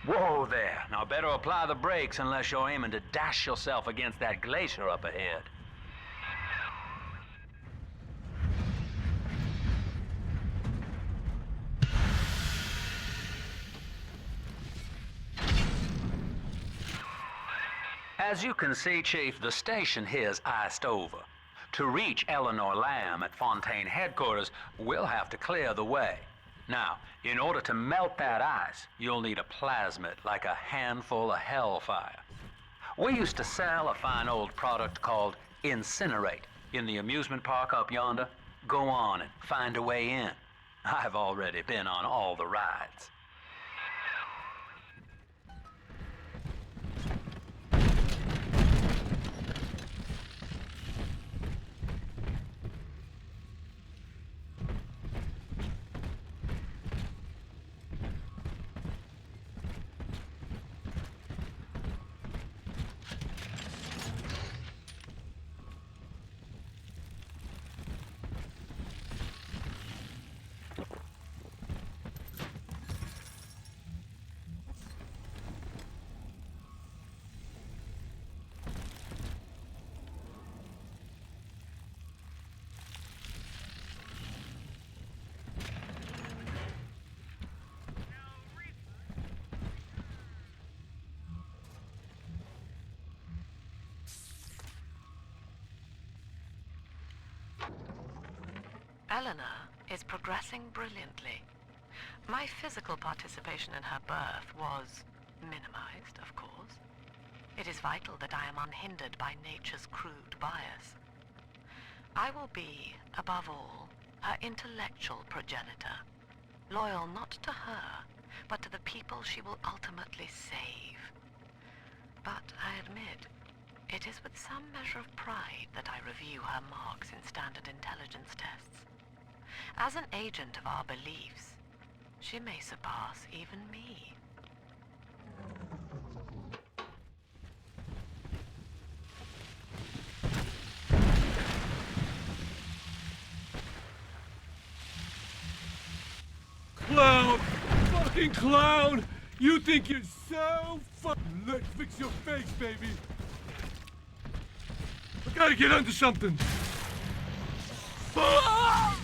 Whoa there. Now better apply the brakes unless you're aiming to dash yourself against that glacier up ahead. As you can see, Chief, the station here's iced over. To reach Eleanor Lamb at Fontaine headquarters, we'll have to clear the way. Now, in order to melt that ice, you'll need a plasmid, like a handful of hellfire. We used to sell a fine old product called Incinerate in the amusement park up yonder. Go on and find a way in. I've already been on all the rides. Eleanor is progressing brilliantly. My physical participation in her birth was minimized, of course. It is vital that I am unhindered by nature's crude bias. I will be, above all, her intellectual progenitor, loyal not to her, but to the people she will ultimately save. But I admit, it is with some measure of pride that I review her marks in standard intelligence tests. As an agent of our beliefs, she may surpass even me. Clown! Fucking clown! You think you're so fucking... Let's fix your face, baby! I gotta get under something! Ah!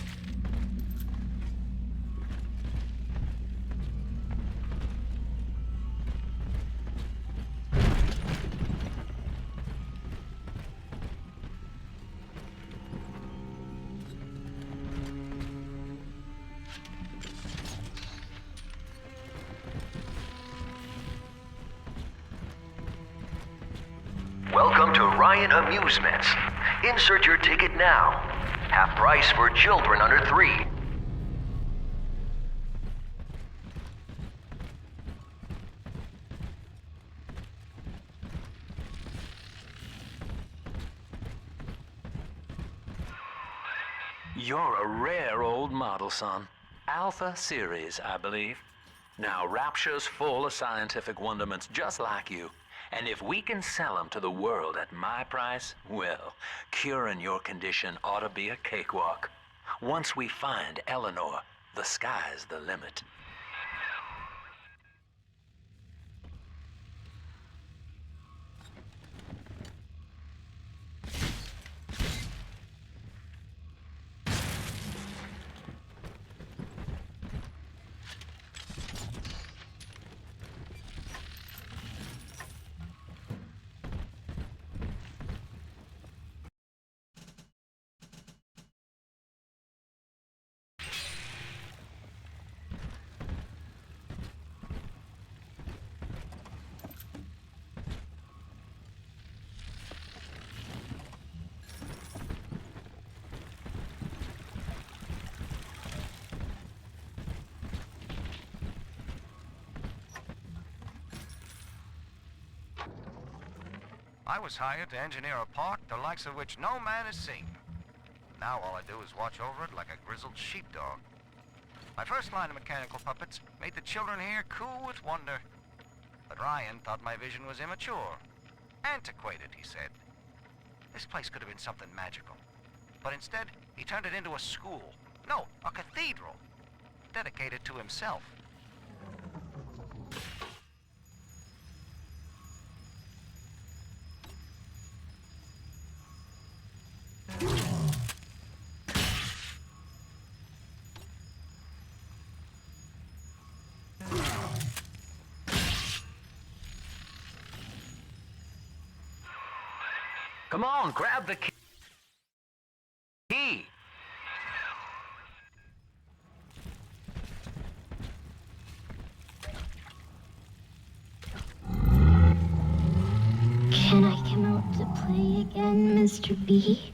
Welcome to Ryan Amusements. Insert your ticket now. Half price for children under 3. You're a rare old model, son. Alpha series, I believe. Now, Rapture's full of scientific wonderments just like you. And if we can sell them to the world at my price, well, curing your condition ought to be a cakewalk. Once we find Eleanor, the sky's the limit. I was hired to engineer a park the likes of which no man has seen. Now all I do is watch over it like a grizzled sheepdog. My first line of mechanical puppets made the children here cool with wonder. But Ryan thought my vision was immature. Antiquated, he said. This place could have been something magical. But instead, he turned it into a school. No, a cathedral. Dedicated to himself. Come on, grab the key. Can I come out to play again, Mr. B?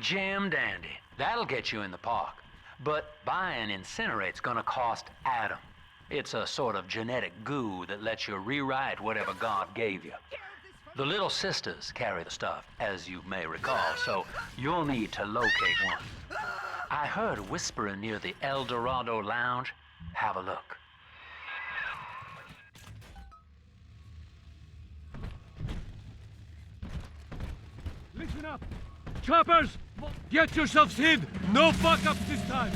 Jam dandy. That'll get you in the park. But buying Incinerate's gonna cost Adam. It's a sort of genetic goo that lets you rewrite whatever God gave you. The little sisters carry the stuff, as you may recall, so you'll need to locate one. I heard whispering near the El Dorado Lounge. Have a look. Listen up! Choppers! Get yourselves hid! No fuck-ups this time!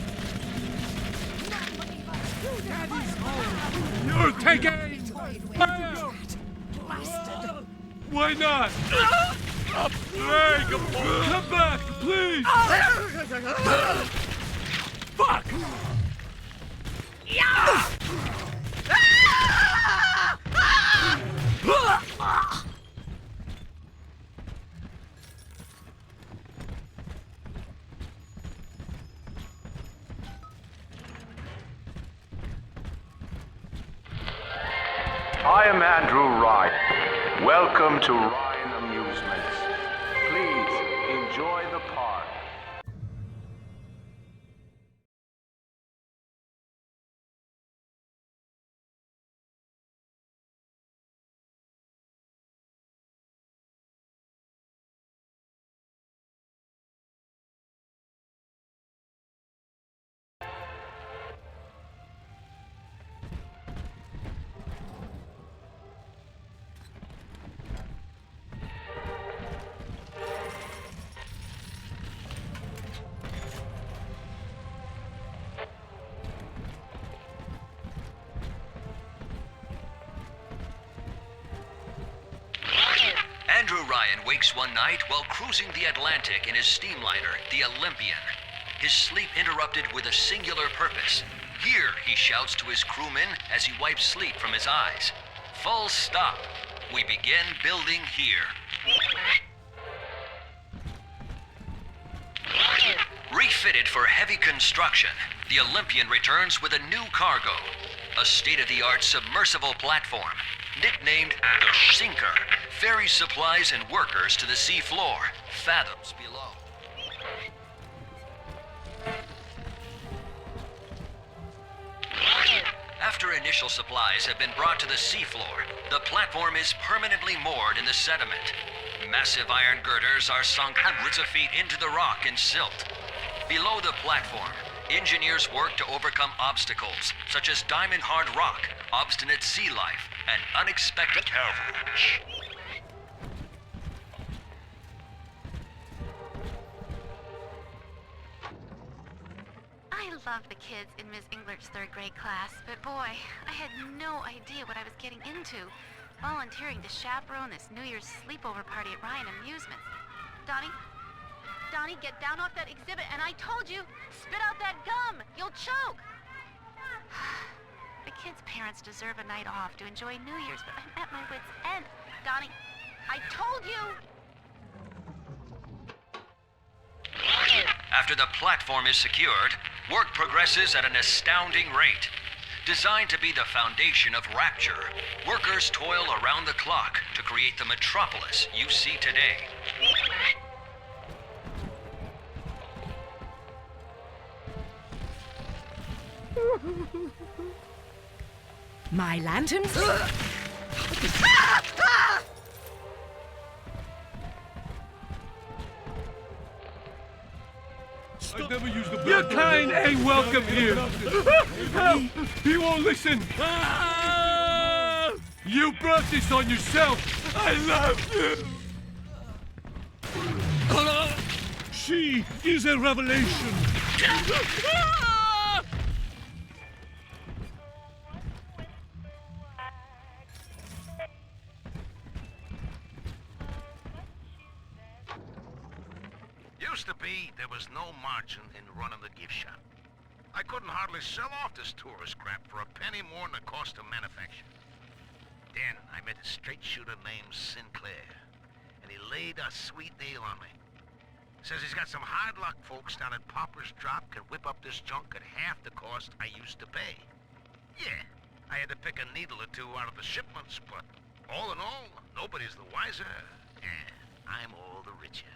Daddy's home! You're taking fire! Why not? Come back, please! Fuck! I am Andrew Ryan. Welcome to Ryan Amusements. Please enjoy the park. Andrew Ryan wakes one night while cruising the Atlantic in his steamliner, the Olympian. His sleep interrupted with a singular purpose. Here, he shouts to his crewmen as he wipes sleep from his eyes. Full stop. We begin building here. Refitted for heavy construction, the Olympian returns with a new cargo. A state-of-the-art submersible platform, nicknamed the Sinker, ferries supplies and workers to the sea floor, fathoms below. After initial supplies have been brought to the seafloor, the platform is permanently moored in the sediment. Massive iron girders are sunk hundreds of feet into the rock and silt. Below the platform, engineers work to overcome obstacles such as diamond-hard rock, obstinate sea life, and unexpected avalanche. I love the kids in Miss Englert's third grade class, but boy, I had no idea what I was getting into. Volunteering to chaperone this New Year's sleepover party at Ryan Amusements. Donnie, get down off that exhibit, and I told you, spit out that gum! You'll choke! The kids' parents deserve a night off to enjoy New Year's, but I'm at my wit's end. Donnie, I told you! After the platform is secured, work progresses at an astounding rate. Designed to be the foundation of Rapture, workers toil around the clock to create the metropolis you see today. My lanterns? I've never used the Your kind ain't welcome here. Help! He won't listen. You brought this on yourself. I love you. She is a revelation. You used to be, there was no margin in running the gift shop. I couldn't hardly sell off this tourist crap for a penny more than the cost of manufacture. Then I met a straight shooter named Sinclair, and he laid a sweet deal on me. Says he's got some hard luck folks down at Popper's Drop can whip up this junk at half the cost I used to pay. Yeah, I had to pick a needle or two out of the shipments, but all in all, nobody's the wiser, and I'm all the richer.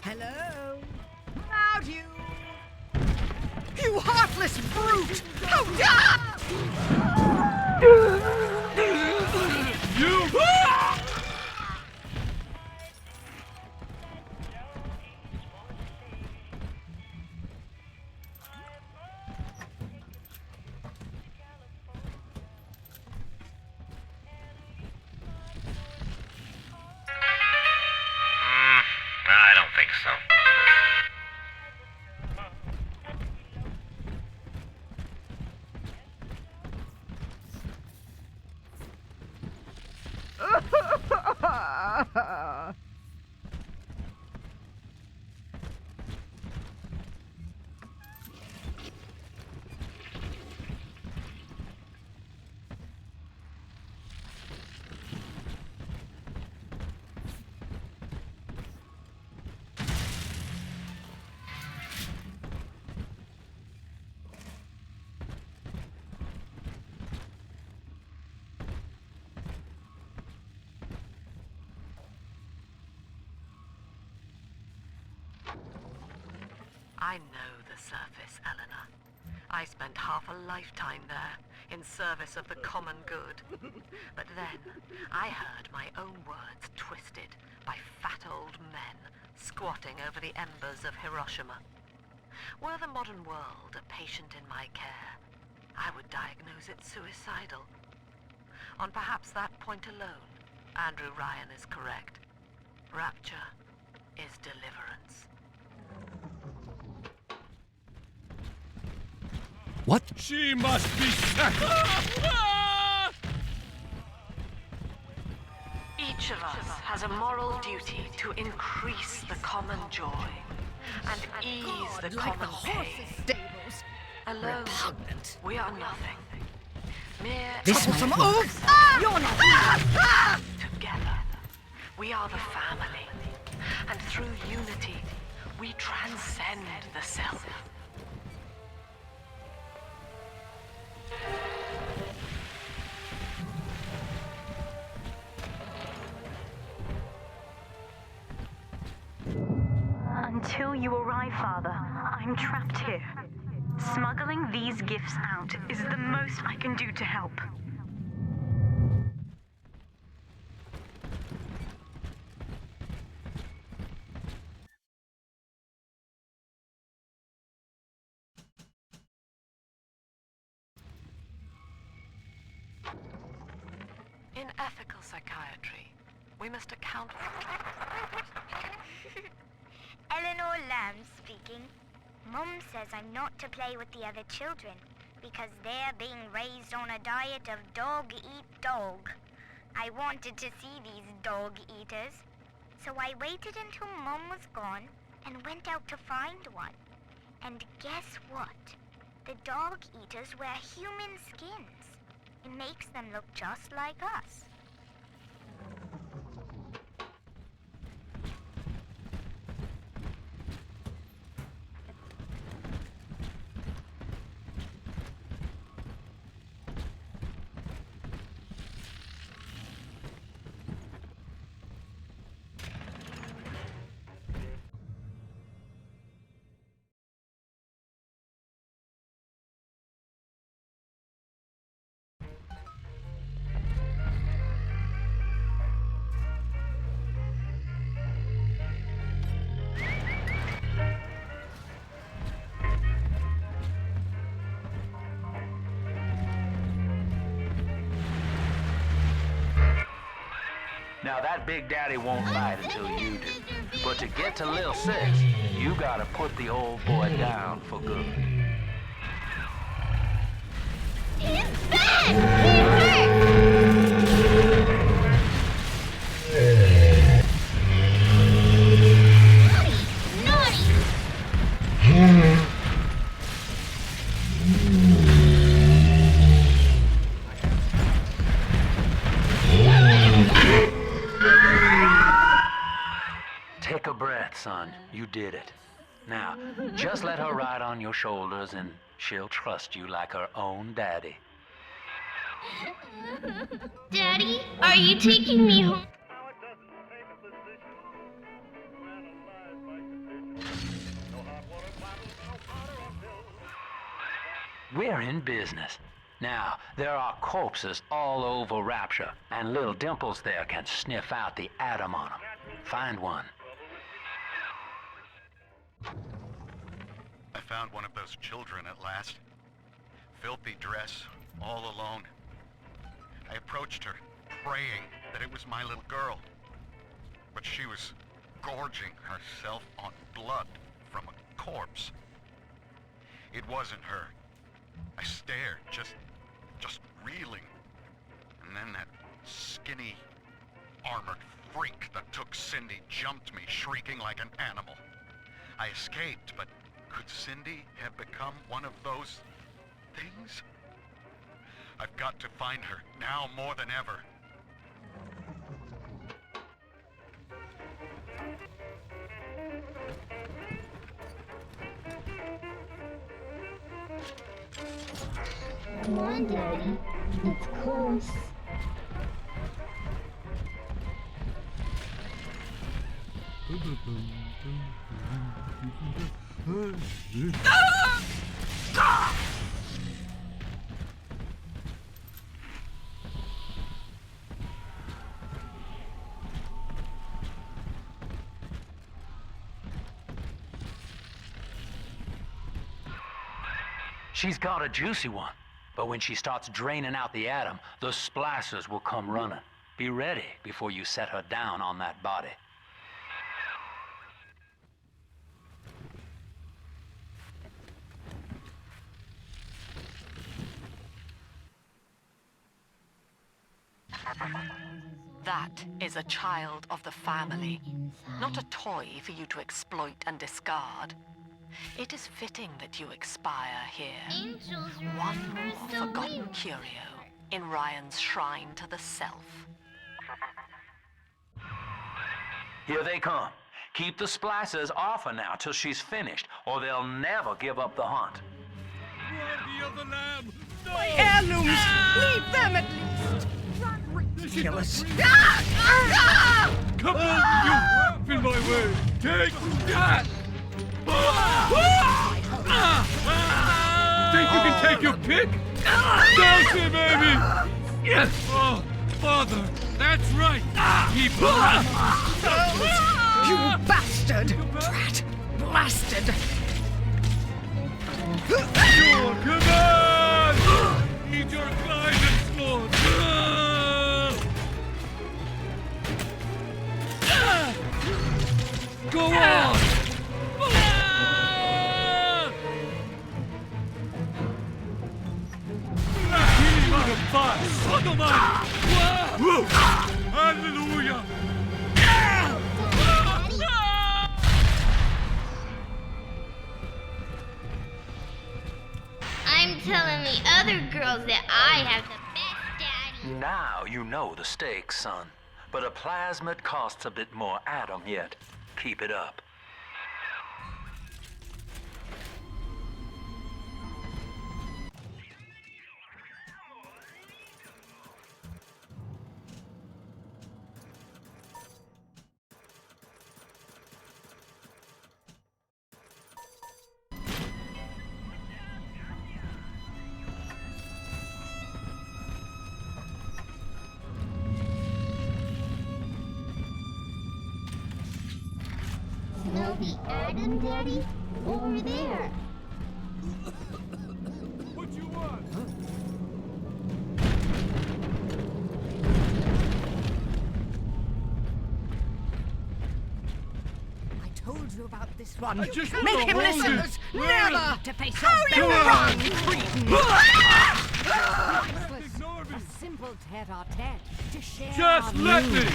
Hello? Out you! You heartless brute! How dare! You! I don't think so. I know the surface, Eleanor. I spent half a lifetime there, in service of the common good. But then, I heard my own words twisted by fat old men squatting over the embers of Hiroshima. Were the modern world a patient in my care, I would diagnose it suicidal. On perhaps that point alone, Andrew Ryan is correct. Rapture is deliverance. What? She must be Each of us has a moral duty to increase the common joy and ease the common pain. Stables. Alone, Repugnant. we are nothing. Mere Troublesome oafs! You're not together, we are the family. And through unity, we transcend the self. Until you arrive, Father, I'm trapped here. Smuggling these gifts out is the most I can do to help. In ethical psychiatry, we must account for... Eleanor Lamb speaking. Mom says I'm not to play with the other children. because they're being raised on a diet of dog-eat-dog. I wanted to see these dog-eaters, so I waited until Mom was gone and went out to find one. And guess what? The dog-eaters wear human skins. It makes them look just like us. Now that Big Daddy won't bite until you do. But to get to Lil Sis, you gotta put the old boy down for good. He's back! He's back! Naughty! Take a breath, son. You did it. Now, just let her ride on your shoulders and she'll trust you like her own daddy. Daddy, are you taking me home? We're in business. Now, there are corpses all over Rapture, and little Dimples there can sniff out the atom on them. Find one. I found one of those children at last. Filthy dress, all alone. I approached her, praying that it was my little girl. But she was gorging herself on blood from a corpse. It wasn't her. I stared, just reeling. And then that skinny, armored freak that took Cindy jumped me, shrieking like an animal. I escaped, but could Cindy have become one of those things? I've got to find her, now more than ever. Come on, Daddy. It's close. She's got a juicy one, but when she starts draining out the atom, the splicers will come running. Be ready before you set her down on that body. That is a child of the family, not a toy for you to exploit and discard. It is fitting that you expire here. One more forgotten curio in Ryan's shrine to the self. Here they come. Keep the splicers off her now till she's finished, or they'll never give up the hunt. The other lamb! No! My heirlooms! Leave them at least! Ridiculous! Come on, you ramp in my way! Take that! Think you can take your pick? Bouncy, baby! Yes! Oh, Father, that's right! Keep on! You bastard! Brat! Blasted! Sure, come on! Need your guidance, Lord! Go on! Sodomite! Hallelujah! I'm telling the other girls that I have the best daddy. Now you know the stakes, son. But a plasmid costs a bit more atom yet. Keep it up. Snowy Adam, Daddy? Over there. What you want? I told you about this one. I just Make wanna him hold listen. it. Never to face your you belly are. run, cretin. Ignore me. A simple tete-a-tete to share Just our let me! news.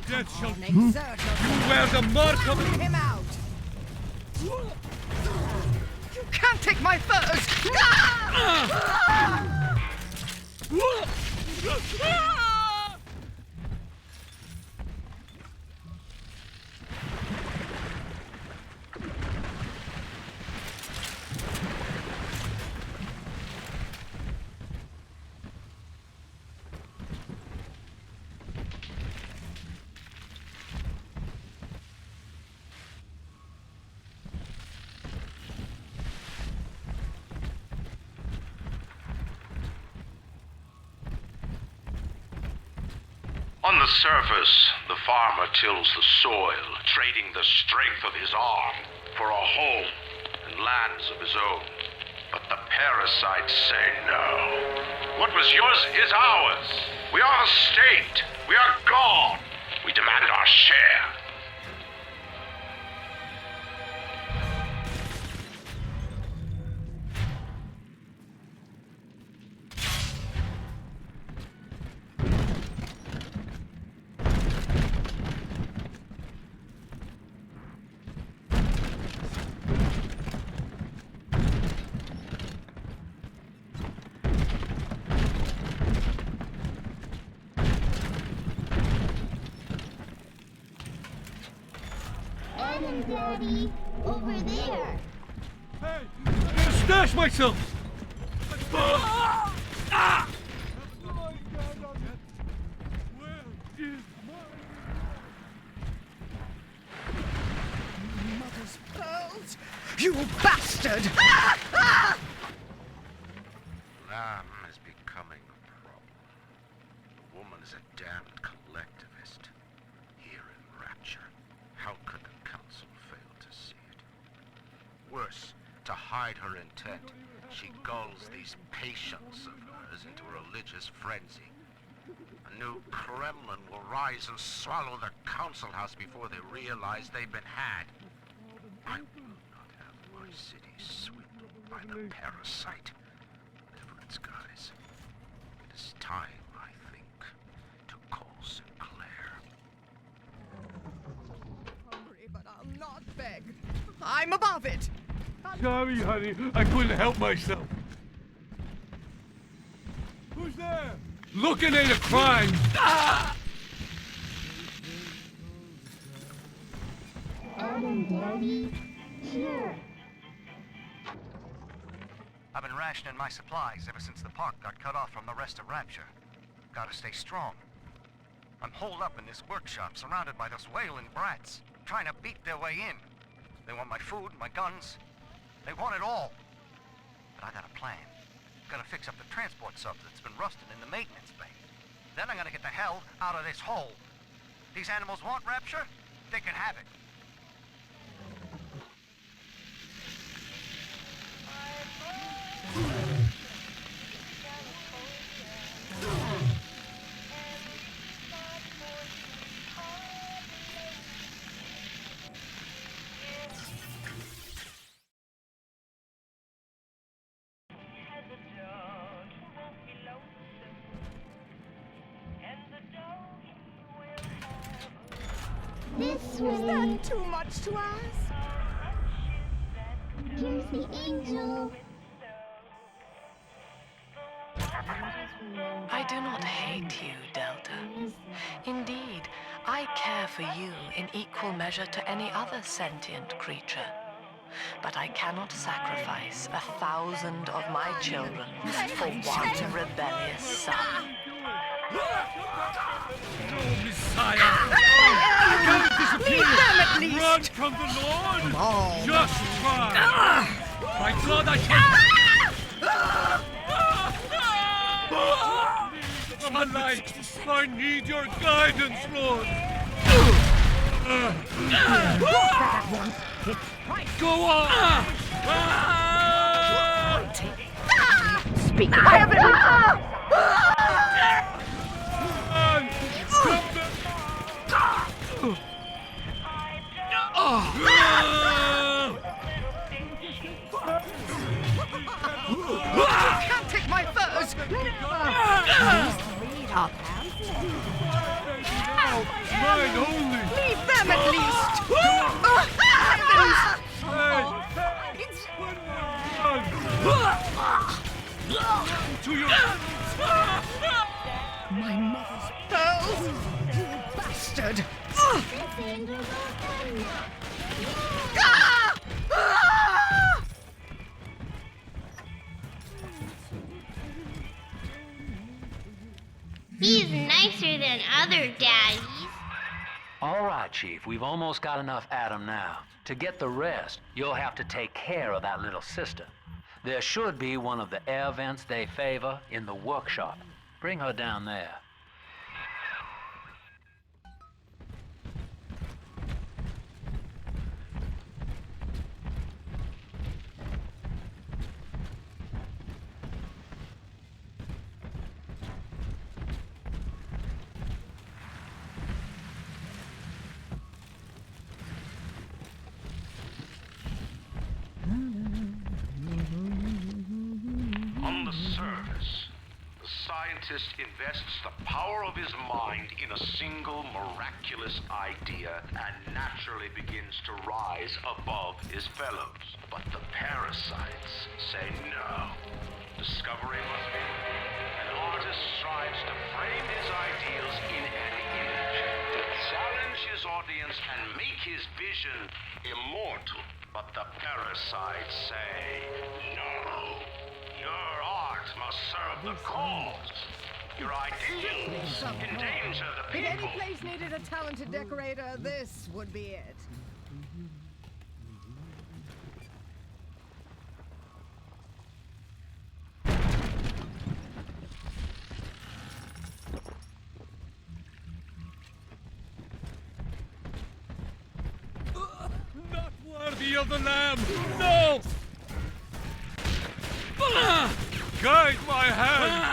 Death shall Exert you yourself. wear the mark of Bring him out. You can't take my furs. On the surface, the farmer tills the soil, trading the strength of his arm for a home and lands of his own. But the parasites say no. What was yours is ours. We are the state. We are God. We demand our share. Adam, Daddy. Over there. Hey! I'm gonna stash myself! Mother's pearls. You bastard. Lamb is becoming a problem. The woman is a damned collectivist. Here in Rapture, how could the council fail to see it? Worse, to hide her intent, she gulls these patients of hers into a religious frenzy. A new Kremlin will rise and swallow the council house before they realize they've been had. I will not have my city swept by the parasite. Whatever its guise. It is time, I think, to call Sinclair. Hungry, but I'll not beg. I'm above it. Sorry, honey. I couldn't help myself. Who's there? Looking ain't a crime. Adam, Daddy. Here. I've been rationing my supplies ever since the park got cut off from the rest of Rapture. Gotta stay strong. I'm holed up in this workshop, surrounded by those wailing brats, trying to beat their way in. They want my food, my guns. They want it all. But I got a plan. Gotta fix up the transport sub that's been rusting in the maintenance bay. Then I'm gonna get the hell out of this hole. These animals want Rapture? They can have it. that too much to ask? Here's the angel. I do not hate you, Delta. Indeed, I care for you in equal measure to any other sentient creature. But I cannot sacrifice 1,000 of my children for one rebellious son. No, Messiah! Don't disappear! Run from the Lord! Just try! My God, I can't... My life! I need your guidance, Lord! Go on! Speak. I haven't. Can't take my furs. Mine only! Leave them at least. To your... My mother's pearls. You bastard. He's nicer than other daddies. All right, Chief, we've almost got enough Adam now. To get the rest, you'll have to take care of that little sister. There should be one of the air vents they favor in the workshop. Bring her down there. On the surface, the scientist invests the power of his mind in a single miraculous idea and naturally begins to rise above his fellows. But the parasites say no. Discovery must be made. An artist strives to frame his ideals in an image, to challenge his audience and make his vision immortal. But the parasites say no. Your art must serve the cause. Your ideals endanger the If any people. place needed a talented decorator, this would be it. Not worthy of the Lamb! No! Guide my hand!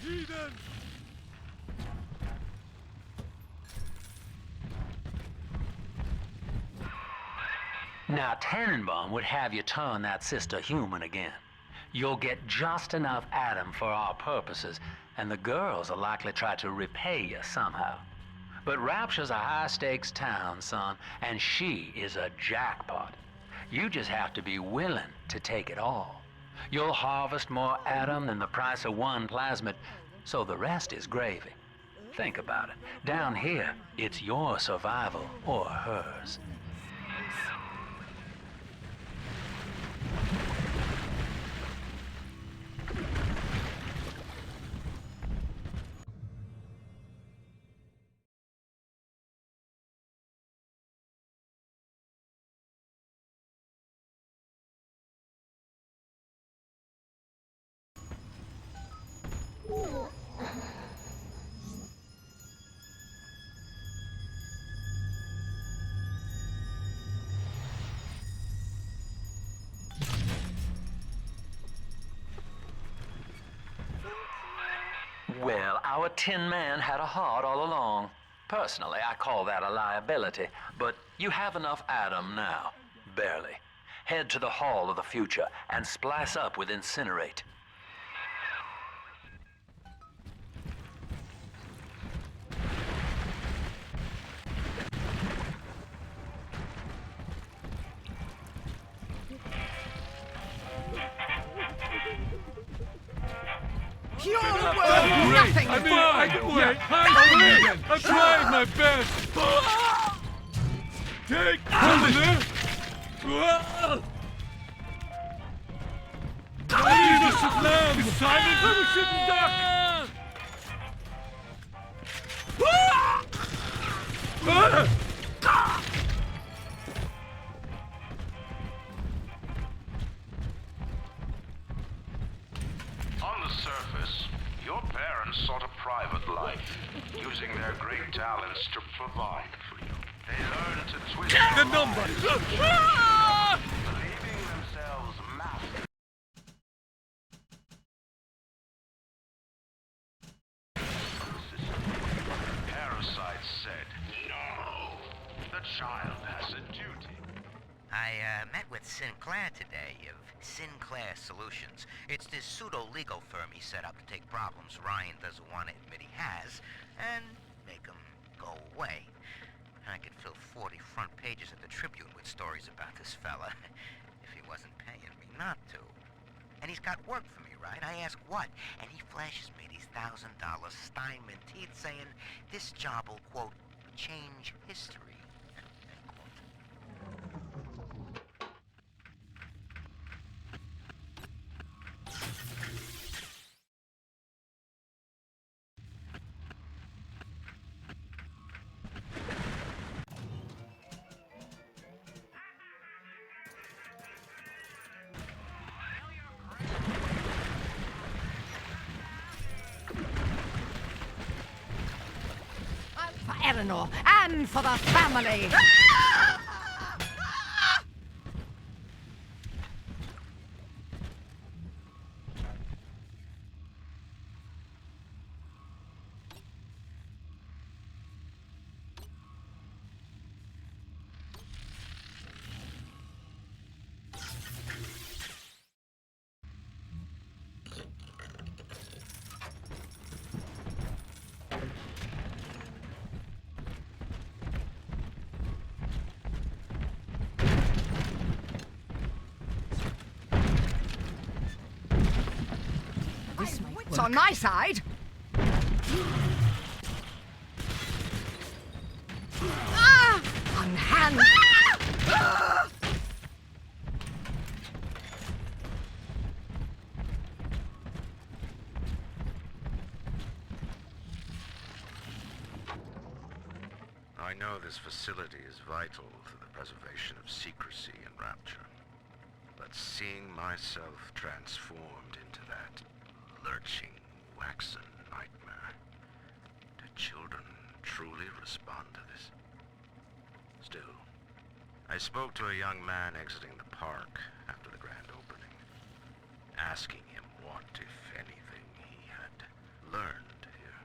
Heathen! Now, Tannenbaum would have you turn that sister human again. You'll get just enough Adam for our purposes, and the girls will likely try to repay you somehow. But Rapture's a high-stakes town, son, and she is a jackpot. You just have to be willing to take it all. You'll harvest more Adam than the price of one plasmid, so the rest is gravy. Think about it. Down here, it's your survival or hers. Well, our Tin Man had a heart all along. Personally, I call that a liability, but you have enough Adam now. Barely. head to the Hall of the Future and splice up with Incinerate. You're worth nothing! I tried my best! Take cover! Jesus of Lamb! Simon, we shouldn't duck! On the surface, your parents sought a private life, using their great talents to provide for you. They learned to twist The number! believing themselves masters. Parasite said, "No, the child has a duty." I met with Sinclair today of Sinclair Solutions. It's this pseudo-legal firm he set up to take problems Ryan doesn't want to admit he has and make them go away. I could fill 40 front pages of the Tribune with stories about this fella if he wasn't paying me not to. And he's got work for me, right? I ask what? And he flashes me these $1,000 Steinman teeth saying this job will, quote, change history. For Eleanor and for the family! It's on my side. Unhand. I know this facility is vital to the preservation of secrecy and rapture, but seeing myself transformed into that lurching, waxen nightmare, do children truly respond to this? Still, I spoke to a young man exiting the park after the grand opening, asking him what, if anything, he had learned here.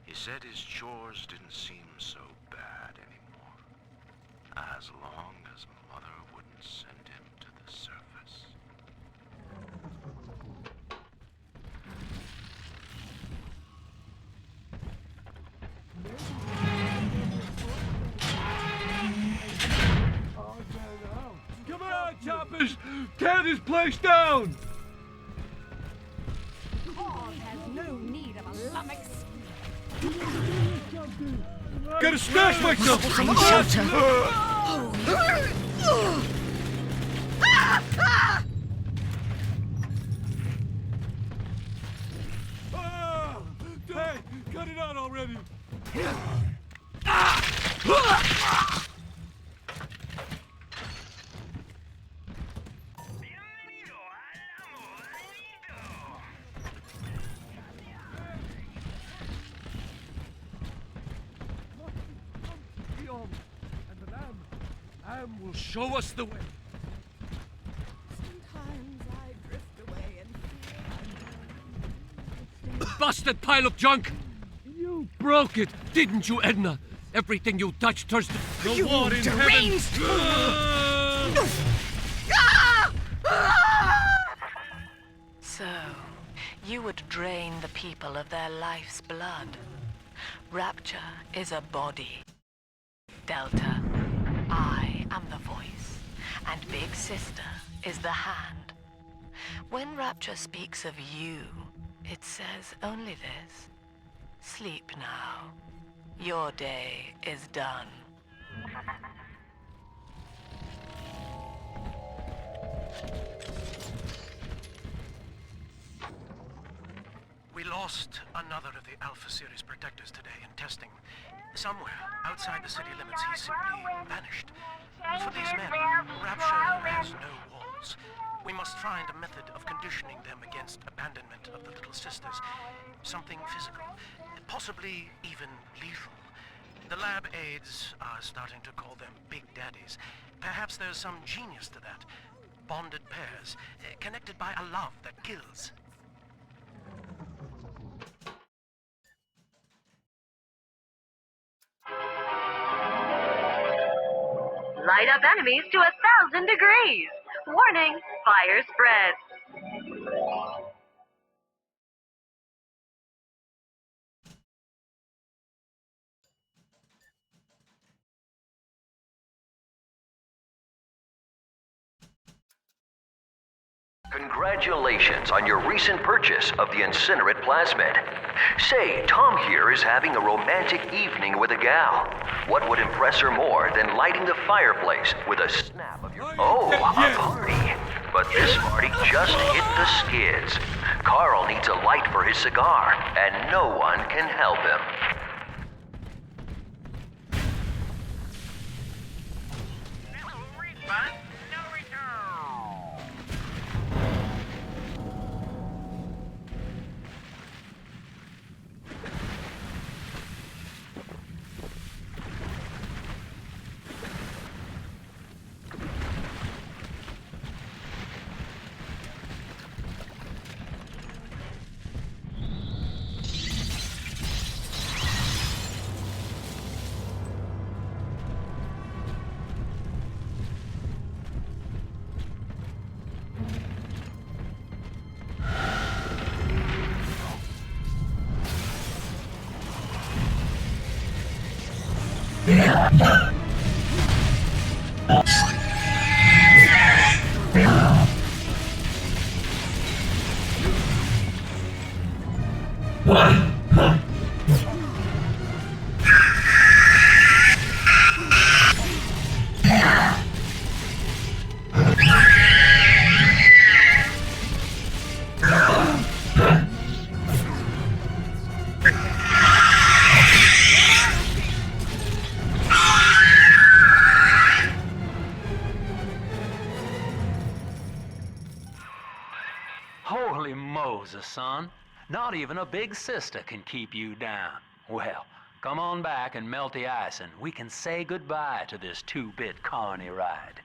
He said his chores didn't seem so bad anymore, as long as Mother wouldn't send him to the surface. Come on, choppers! Tear this place down! God has no need of a lummox. Gotta smash myself! Some shelter. Hey, cut it out already! And the lamb will show us the way. Sometimes I drift away and The busted pile of junk! You broke it, didn't you, Edna? Everything you touched turns to the You war in deranged! heaven! you would drain the people of their life's blood. Rapture is a body. Delta, I am the voice, and Big Sister is the hand. When Rapture speaks of you, it says only this. Sleep now. Your day is done. We lost another of the Alpha Series protectors today in testing. Somewhere outside the city limits, he simply vanished. For these men, Rapture has no walls. We must find a method of conditioning them against abandonment of the Little Sisters. Something physical, possibly even lethal. The lab aides are starting to call them Big Daddies. Perhaps there's some genius to that. Bonded pairs, connected by a love that kills. Light up enemies to 1,000 degrees. Warning, fire spreads. Congratulations on your recent purchase of the incinerate plasmid. Say, Tom here is having a romantic evening with a gal. What would impress her more than lighting the fireplace with a snap of your... Oh, a party! But this party just hit the skids. Carl needs a light for his cigar, and no one can help him. Holy Moses, son. Not even a big sister can keep you down. Well, come on back and melt the ice and we can say goodbye to this 2-bit carny ride.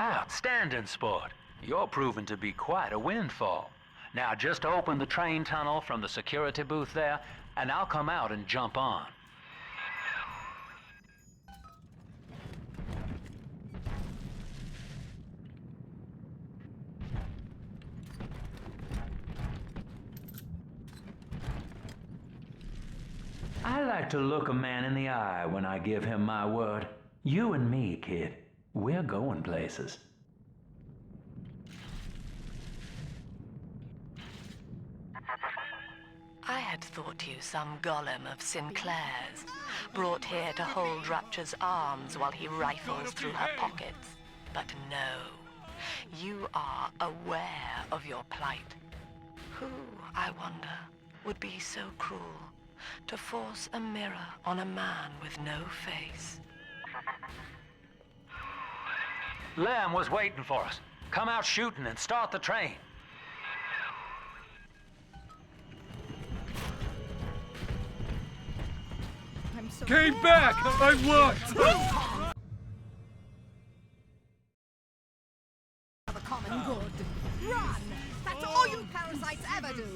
Outstanding sport. You're proving to be quite a windfall. Now just open the train tunnel from the security booth there, and I'll come out and jump on. I like to look a man in the eye when I give him my word. You and me, kid. We're going places. I had thought you some golem of Sinclair's, brought here to hold Rapture's arms while he rifles through her pockets. But no, You are aware of your plight. Who, I wonder, would be so cruel to force a mirror on a man with no face? Lamb was waiting for us. Come out shooting and start the train. Came back! I won! The common good. Run! That's all you parasites ever do.